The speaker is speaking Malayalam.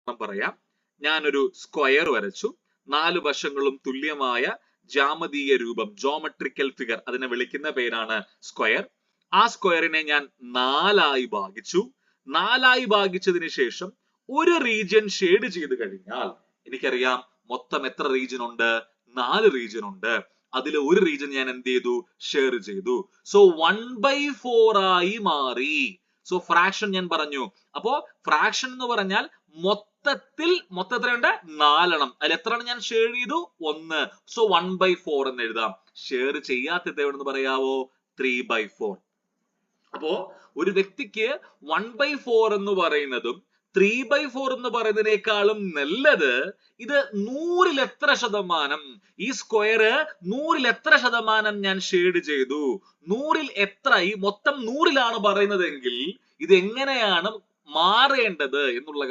പറയാം. ഞാനൊരു സ്ക്വയർ വരച്ചു. 4 വശങ്ങളും തുല്യമായ ജാമതീയ രൂപം, ജോമെട്രിക്കൽ ഫിഗർ, അതിനെ വിളിക്കുന്ന പേരാണ് സ്ക്വയർ. ആ സ്ക്വയറിനെ ഞാൻ 4ആയി ഭാഗിച്ചു. 4ആയി ഭാഗിച്ചതിന് ശേഷം ഒരു റീജിയൻ ഷെയ്ഡ് ചെയ്ത് കഴിഞ്ഞാൽ എനിക്കറിയാം മൊത്തം എത്ര റീജിയൻ ഉണ്ട്? 4 റീജിയൻ ഉണ്ട്. അതിൽ ഒരു റീജിയൻ ഞാൻ എന്ത് ചെയ്തു? ഷെയർ ചെയ്തു. സോ 1/4 ആയി മാറി. സോ ഫ്രാക്ഷൻ ഞാൻ പറഞ്ഞു. അപ്പോ ഫ്രാക്ഷൻ എന്ന് പറഞ്ഞാൽ മൊത്തത്തിൽ എത്രയുണ്ട്? 4 എണ്ണം. അതിൽ എത്ര എണ്ണം ഞാൻ ഷെയർ ചെയ്തു? 1. സോ 1/4 എന്ന് എഴുതാം. ഷെയർ ചെയ്യാത്തത് എവിടെന്ന് പറയാവോ? 3/4. അപ്പോ ഒരു വ്യക്തിക്ക് 1/4 എന്ന് പറയുന്നതും 3/4 എന്ന് പറയുന്നതിനേക്കാളും നല്ലത് ഇത് 100ൽ എത്ര ശതമാനം, ഈ സ്ക്വയർ 100ൽ എത്ര ശതമാനം ഞാൻ ഷെയ്ഡ് ചെയ്തു, 100ൽ എത്ര, ഈ മൊത്തം 100ലാണ് പറയുന്നതെങ്കിൽ ഇത് എങ്ങനെയാണ് മാറേണ്ടത് എന്നുള്ള